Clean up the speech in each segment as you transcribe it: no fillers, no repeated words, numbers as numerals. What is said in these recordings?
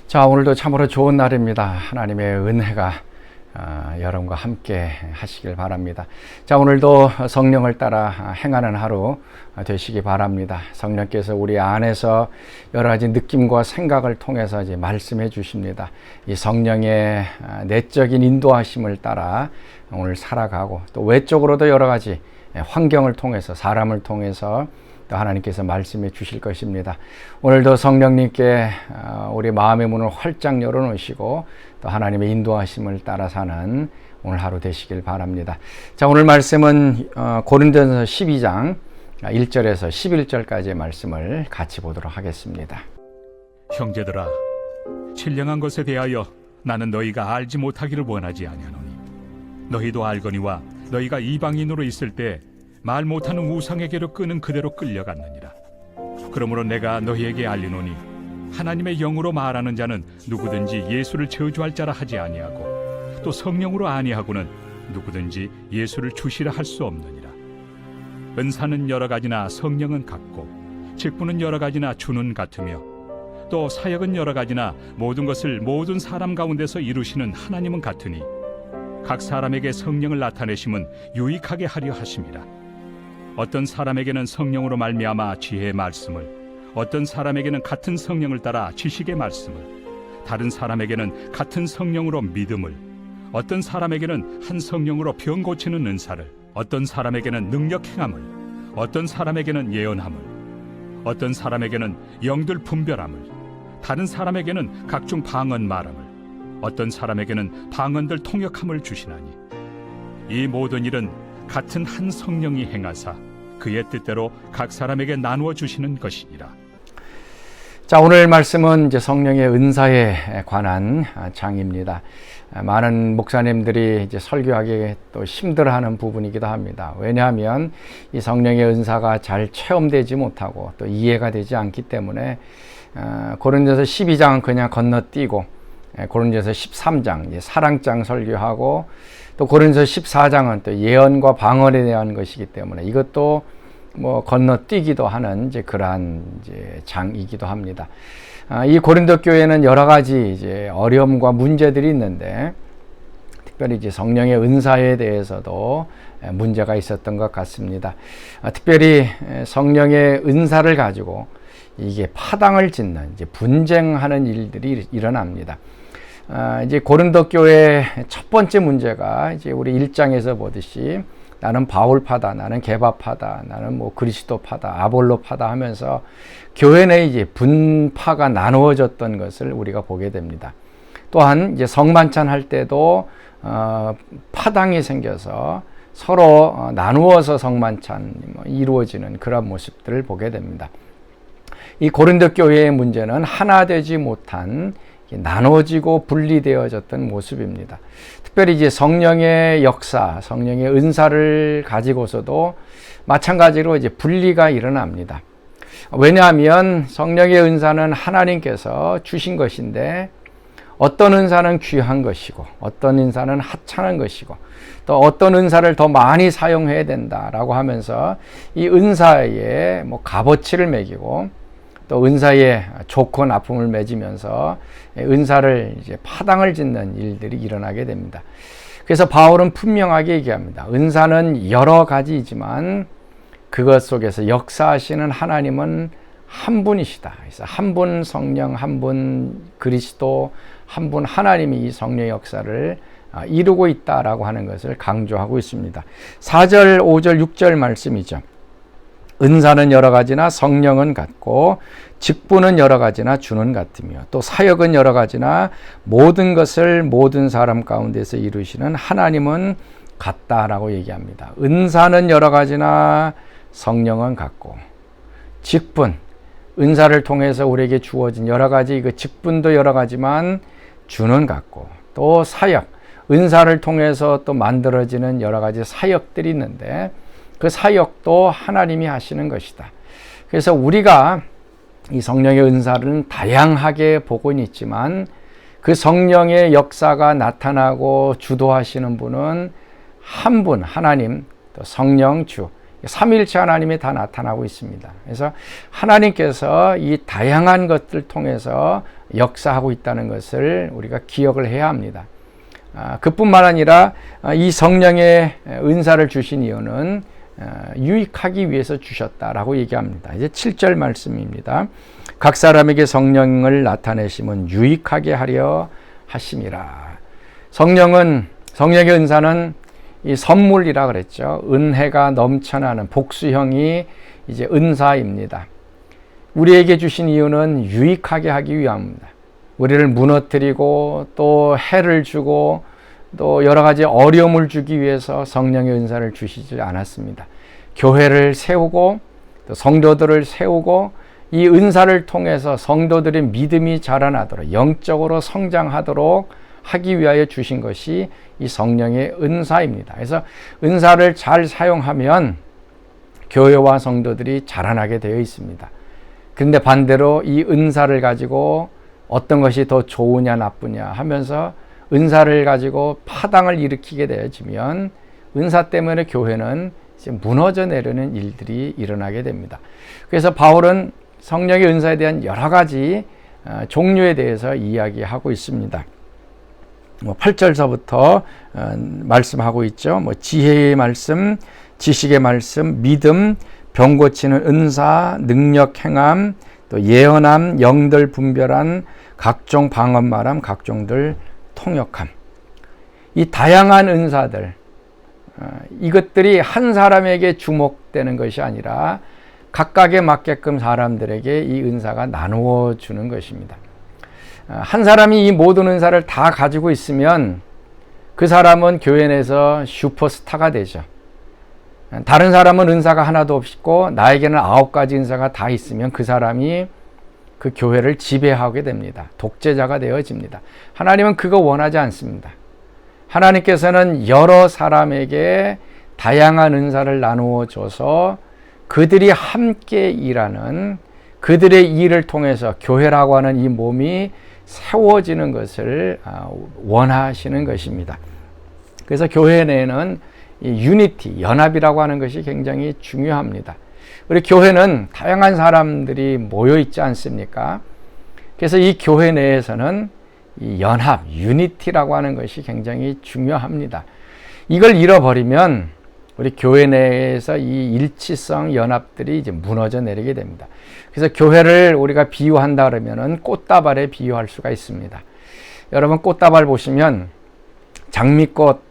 자, 오늘도 참으로 좋은 날입니다. 하나님의 은혜가 여러분과 함께 하시길 바랍니다. 자, 오늘도 성령을 따라 행하는 하루 되시기 바랍니다. 성령께서 우리 안에서 여러 가지 느낌과 생각을 통해서 이제 말씀해 주십니다. 이 성령의 내적인 인도하심을 따라 오늘 살아가고, 또 외적으로도 여러 가지 환경을 통해서, 사람을 통해서 또 하나님께서 말씀해 주실 것입니다. 오늘도 성령님께 우리 마음의 문을 활짝 열어놓으시고 또 하나님의 인도하심을 따라 사는 오늘 하루 되시길 바랍니다. 자, 오늘 말씀은 고린도전서 12장 1절에서 11절까지의 말씀을 같이 보도록 하겠습니다. 형제들아, 신령한 것에 대하여 나는 너희가 알지 못하기를 원하지 아니하노니 너희도 알거니와 너희가 이방인으로 있을 때 말 못하는 우상에게로 끄는 그대로 끌려갔느니라. 그러므로 내가 너희에게 알리노니 하나님의 영으로 말하는 자는 누구든지 예수를 저주할 자라 하지 아니하고 또 성령으로 아니하고는 누구든지 예수를 주시라 할 수 없느니라. 은사는 여러 가지나 성령은 같고 직분은 여러 가지나 주는 같으며 또 사역은 여러 가지나 모든 것을 모든 사람 가운데서 이루시는 하나님은 같으니 각 사람에게 성령을 나타내심은 유익하게 하려 하심이라. 어떤 사람에게는 성령으로 말미암아 지혜의 말씀을, 어떤 사람에게는 같은 성령을 따라 지식의 말씀을, 다른 사람에게는 같은 성령으로 믿음을, 어떤 사람에게는 한 성령으로 병 고치는 은사를, 어떤 사람에게는 능력 행함을, 어떤 사람에게는 예언함을, 어떤 사람에게는 영들 분별함을, 다른 사람에게는 각종 방언 말함을, 어떤 사람에게는 방언들 통역함을 주시나니 이 모든 일은 같은 한 성령이 행하사 그의 뜻대로 각 사람에게 나누어 주시는 것이니라. 자, 오늘 말씀은 이제 성령의 은사에 관한 장입니다. 많은 목사님들이 이제 설교하기 또 힘들어하는 부분이기도 합니다. 왜냐하면 이 성령의 은사가 잘 체험되지 못하고 또 이해가 되지 않기 때문에 고린도서 12장은 그냥 건너뛰고 고린도서 13장 이제 사랑장 설교하고 또 고린도서 14장은 또 예언과 방언에 대한 것이기 때문에 이것도 뭐 건너뛰기도 하는 이제 그러한 이제 장이기도 합니다. 이 고린도 교회는 여러 가지 이제 어려움과 문제들이 있는데 특별히 이제 성령의 은사에 대해서도 문제가 있었던 것 같습니다. 특별히 성령의 은사를 가지고 이게 파당을 짓는 이제 분쟁하는 일들이 일어납니다. 이제 고린도 교회의 첫 번째 문제가 이제 우리 1장에서 보듯이 나는 바울파다, 나는 게바파다, 나는 뭐 그리스도파다, 아볼로파다 하면서 교회 내에 이제 분파가 나누어졌던 것을 우리가 보게 됩니다. 또한 이제 성만찬 할 때도 파당이 생겨서 서로 나누어서 성만찬 이루어지는 그런 모습들을 보게 됩니다. 이 고린도 교회의 문제는 하나 되지 못한 나눠지고 분리되어졌던 모습입니다. 특별히 이제 성령의 역사, 성령의 은사를 가지고서도 마찬가지로 이제 분리가 일어납니다. 왜냐하면 성령의 은사는 하나님께서 주신 것인데 어떤 은사는 귀한 것이고 어떤 은사는 하찮은 것이고 또 어떤 은사를 더 많이 사용해야 된다라고 하면서 이 은사에 뭐 값어치를 매기고 또 은사에 좋고 나쁨을 맺으면서 은사를 이제 파당을 짓는 일들이 일어나게 됩니다. 그래서 바울은 분명하게 얘기합니다. 은사는 여러 가지이지만 그것 속에서 역사하시는 하나님은 한 분이시다. 그래서 한 분 성령, 한 분 그리스도, 한 분 하나님이 이 성령의 역사를 이루고 있다라고 하는 것을 강조하고 있습니다. 4절, 5절, 6절 말씀이죠. 은사는 여러 가지나 성령은 같고 직분은 여러 가지나 주는 같으며 또 사역은 여러 가지나 모든 것을 모든 사람 가운데서 이루시는 하나님은 같다라고 얘기합니다. 은사는 여러 가지나 성령은 같고 직분, 은사를 통해서 우리에게 주어진 여러 가지 그 직분도 여러 가지만 주는 같고 또 사역, 은사를 통해서 또 만들어지는 여러 가지 사역들이 있는데 그 사역도 하나님이 하시는 것이다. 그래서 우리가 이 성령의 은사를 다양하게 보고는 있지만 그 성령의 역사가 나타나고 주도하시는 분은 한 분, 하나님, 또 성령 주, 삼위일체 하나님이 다 나타나고 있습니다. 그래서 하나님께서 이 다양한 것들 통해서 역사하고 있다는 것을 우리가 기억을 해야 합니다. 그뿐만 아니라 이 성령의 은사를 주신 이유는 유익하기 위해서 주셨다라고 얘기합니다. 이제 7절 말씀입니다. 각 사람에게 성령을 나타내심은 유익하게 하려 하심이라. 성령의 은사는 이 선물이라 그랬죠. 은혜가 넘쳐나는 복수형이 이제 은사입니다. 우리에게 주신 이유는 유익하게 하기 위함입니다. 우리를 무너뜨리고 또 해를 주고 또 여러 가지 어려움을 주기 위해서 성령의 은사를 주시지 않았습니다. 교회를 세우고 또 성도들을 세우고 이 은사를 통해서 성도들의 믿음이 자라나도록 영적으로 성장하도록 하기 위하여 주신 것이 이 성령의 은사입니다. 그래서 은사를 잘 사용하면 교회와 성도들이 자라나게 되어 있습니다. 그런데 반대로 이 은사를 가지고 어떤 것이 더 좋으냐 나쁘냐 하면서 은사를 가지고 파당을 일으키게 되어지면 은사 때문에 교회는 이제 무너져 내려는 일들이 일어나게 됩니다. 그래서 바울은 성령의 은사에 대한 여러 가지 종류에 대해서 이야기하고 있습니다. 8절서부터 말씀하고 있죠. 지혜의 말씀, 지식의 말씀, 믿음, 병 고치는 은사, 능력 행함, 또 예언함, 영들 분별한, 각종 방언 말함, 각종들 통역함. 이 다양한 은사들, 이것들이 한 사람에게 주목되는 것이 아니라 각각에 맞게끔 사람들에게 이 은사가 나누어 주는 것입니다. 한 사람이 이 모든 은사를 다 가지고 있으면 그 사람은 교회 내에서 슈퍼스타가 되죠. 다른 사람은 은사가 하나도 없고 나에게는 9가지 은사가 다 있으면 그 사람이 그 교회를 지배하게 됩니다. 독재자가 되어집니다. 하나님은 그거 원하지 않습니다. 하나님께서는 여러 사람에게 다양한 은사를 나누어 줘서 그들이 함께 일하는 그들의 일을 통해서 교회라고 하는 이 몸이 세워지는 것을 원하시는 것입니다. 그래서 교회 내에는 이 유니티, 연합이라고 하는 것이 굉장히 중요합니다. 우리 교회는 다양한 사람들이 모여 있지 않습니까? 그래서 이 교회 내에서는 이 연합, 유니티라고 하는 것이 굉장히 중요합니다. 이걸 잃어버리면 우리 교회 내에서 이 일치성 연합들이 이제 무너져 내리게 됩니다. 그래서 교회를 우리가 비유한다 그러면은 꽃다발에 비유할 수가 있습니다. 여러분 꽃다발 보시면 장미꽃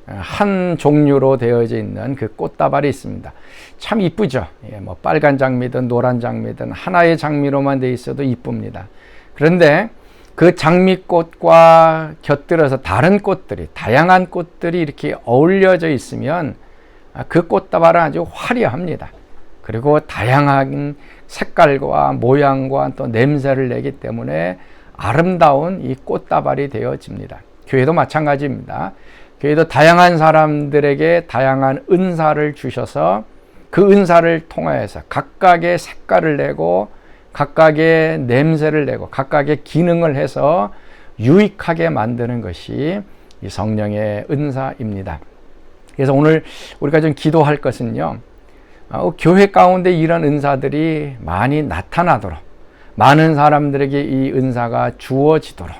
한 종류로 되어져 있는 그 꽃다발이 있습니다. 참 이쁘죠. 빨간 장미든 노란 장미든 하나의 장미로만 되어 있어도 이쁩니다. 그런데 그 장미꽃과 곁들여서 다른 꽃들이, 다양한 꽃들이 이렇게 어울려져 있으면 그 꽃다발은 아주 화려합니다. 그리고 다양한 색깔과 모양과 또 냄새를 내기 때문에 아름다운 이 꽃다발이 되어집니다. 교회도 마찬가지입니다. 교회도 다양한 사람들에게 다양한 은사를 주셔서 그 은사를 통하여서 각각의 색깔을 내고 각각의 냄새를 내고 각각의 기능을 해서 유익하게 만드는 것이 이 성령의 은사입니다. 그래서 오늘 우리가 좀 기도할 것은요, 교회 가운데 이런 은사들이 많이 나타나도록, 많은 사람들에게 이 은사가 주어지도록,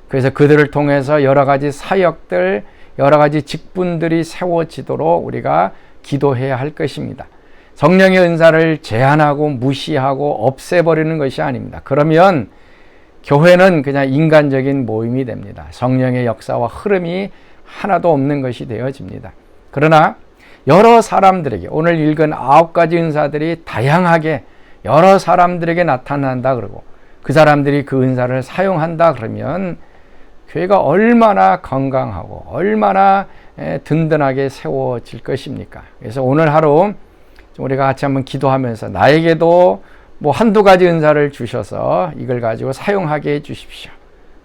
그래서 그들을 통해서 여러 가지 사역들, 여러 가지 직분들이 세워지도록 우리가 기도해야 할 것입니다. 성령의 은사를 제한하고 무시하고 없애버리는 것이 아닙니다. 그러면 교회는 그냥 인간적인 모임이 됩니다. 성령의 역사와 흐름이 하나도 없는 것이 되어집니다. 그러나 여러 사람들에게, 오늘 읽은 9가지 은사들이 다양하게 여러 사람들에게 나타난다 그러고 그 사람들이 그 은사를 사용한다 그러면 교회가 얼마나 건강하고 얼마나 든든하게 세워질 것입니까? 그래서 오늘 하루 우리가 같이 한번 기도하면서 나에게도 뭐 한두 가지 은사를 주셔서 이걸 가지고 사용하게 해 주십시오.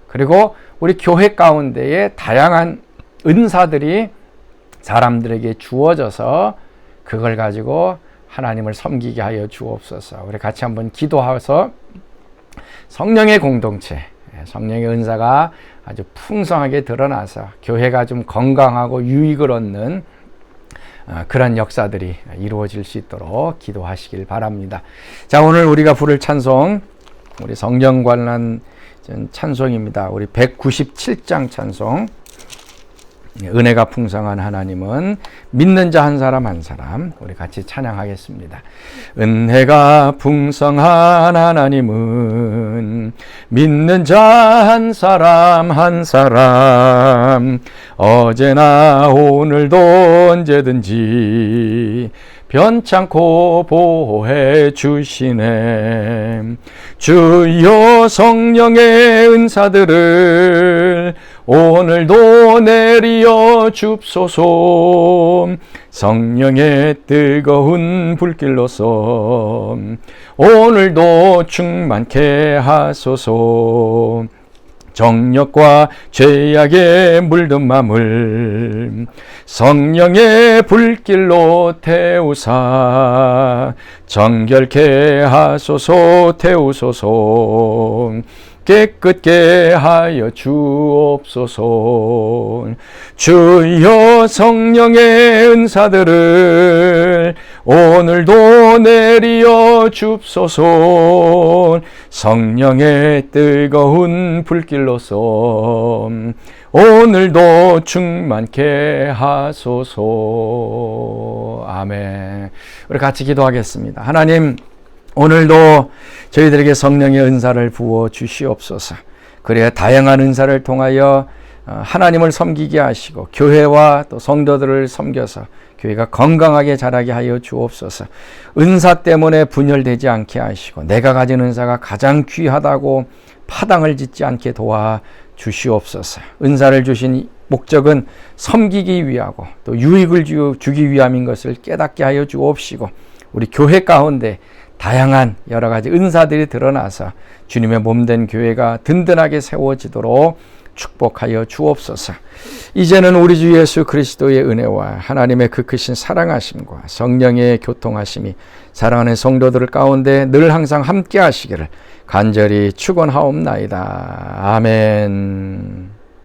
그리고 우리 교회 가운데에 다양한 은사들이 사람들에게 주어져서 그걸 가지고 하나님을 섬기게 하여 주옵소서. 우리 같이 한번 기도해서 성령의 공동체, 성령의 은사가 아주 풍성하게 드러나서 교회가 좀 건강하고 유익을 얻는 그런 역사들이 이루어질 수 있도록 기도하시길 바랍니다. 자, 오늘 우리가 부를 찬송, 우리 성령 관한 찬송입니다. 우리 197장 찬송. 은혜가 풍성한 하나님은 믿는 자 한 사람 한 사람, 우리 같이 찬양하겠습니다. 은혜가 풍성한 하나님은 믿는 자 한 사람 한 사람, 어제나 오늘도 언제든지 변찮고 보호해 주시네. 주여 성령의 은사들을 오늘도 내리어 줍소서. 성령의 뜨거운 불길로서 오늘도 충만케 하소서. 정욕과 죄악에 물든 맘을 성령의 불길로 태우사 정결케 하소서. 태우소서. 깨끗게 하여 주옵소서. 주여 성령의 은사들을 오늘도 내리어 줍소서. 성령의 뜨거운 불길로서 오늘도 충만케 하소서. 아멘. 우리 같이 기도하겠습니다. 하나님, 오늘도 저희들에게 성령의 은사를 부어 주시옵소서. 그래야 다양한 은사를 통하여 하나님을 섬기게 하시고 교회와 또 성도들을 섬겨서 교회가 건강하게 자라게 하여 주옵소서. 은사 때문에 분열되지 않게 하시고 내가 가진 은사가 가장 귀하다고 파당을 짓지 않게 도와 주시옵소서. 은사를 주신 목적은 섬기기 위하고 또 유익을 주기 위함인 것을 깨닫게 하여 주옵시고, 우리 교회 가운데 다양한 여러 가지 은사들이 드러나서 주님의 몸된 교회가 든든하게 세워지도록 축복하여 주옵소서. 이제는 우리 주 예수 그리스도의 은혜와 하나님의 그 크신 사랑하심과 성령의 교통하심이 사랑하는 성도들 가운데 늘 항상 함께 하시기를 간절히 축원하옵나이다. 아멘.